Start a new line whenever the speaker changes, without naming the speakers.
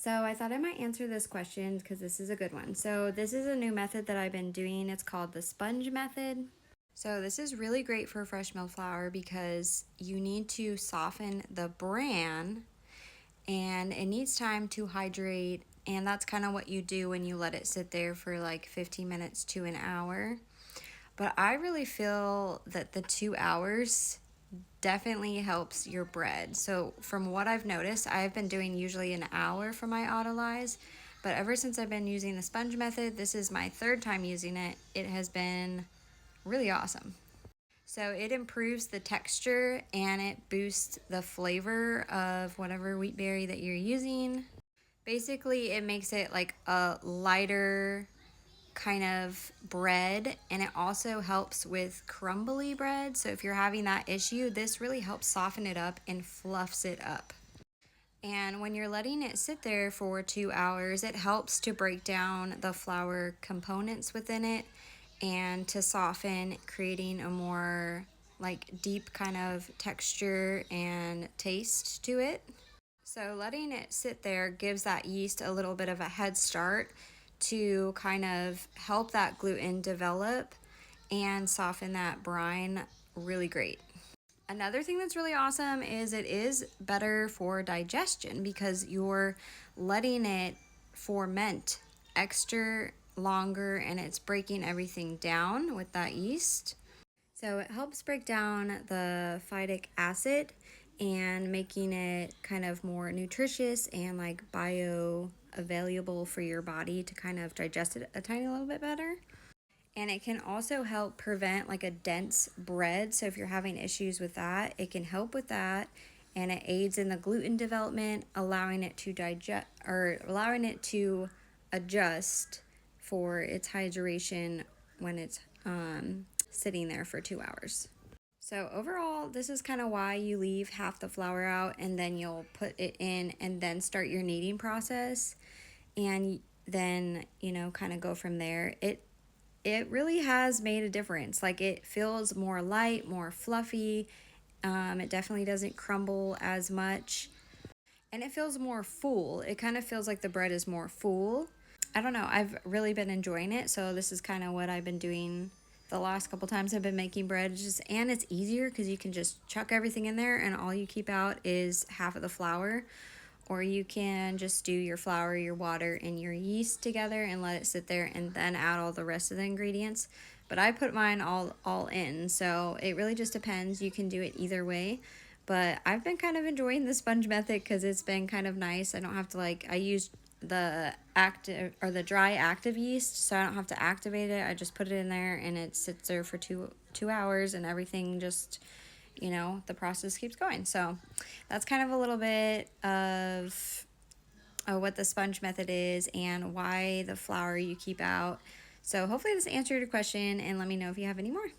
So I thought I might answer this question because this is a good one. So this is a new method that I've been doing. It's called the sponge method. So this is really great for fresh milled flour because you need to soften the bran and it needs time to hydrate, and that's kind of what you do when you let it sit there for like 15 minutes to an hour. But I really feel that the 2 hours definitely helps your bread. So from what I've noticed, I've been doing usually an hour for my autolyse, but ever since I've been using the sponge method, this is my third time using it, it has been really awesome. So it improves the texture and it boosts the flavor of whatever wheat berry that you're using. Basically, it makes it like a lighter kind of bread, and it also helps with crumbly bread. So if you're having that issue, this really helps soften it up and fluffs it up. And when you're letting it sit there for 2 hours, it helps to break down the flour components within it and to soften, creating a more like deep kind of texture and taste to it. So letting it sit there gives that yeast a little bit of a head start to kind of help that gluten develop and soften that brine really great. Another thing that's really awesome is it is better for digestion because you're letting it ferment extra longer and it's breaking everything down with that yeast. So it helps break down the phytic acid and making it kind of more nutritious and like bioavailable for your body to kind of digest it a tiny little bit better. And it can also help prevent like a dense bread. So if you're having issues with that, it can help with that. And it aids in the gluten development, allowing it to digest or allowing it to adjust for its hydration when it's sitting there for 2 hours. So overall, this is kind of why you leave half the flour out and then you'll put it in and then start your kneading process, and then, kind of go from there. It really has made a difference. Like, it feels more light, more fluffy. It definitely doesn't crumble as much. And it feels more full. It kind of feels like the bread is more full. I don't know. I've really been enjoying it. So this is kind of what I've been doing the last couple times I've been making bread. And it's easier because you can just chuck everything in there and all you keep out is half of the flour. Or you can just do your flour, your water, and your yeast together and let it sit there and then add all the rest of the ingredients. But I put mine all in, so it really just depends. You can do it either way. But I've been kind of enjoying the sponge method because it's been kind of nice. I don't have to I use the active or the dry active yeast, so I don't have to activate it. I just put it in there and it sits there for two hours and everything just, the process keeps going. So that's kind of a little bit of what the sponge method is and why the flour you keep out. So hopefully this answered your question, and let me know if you have any more.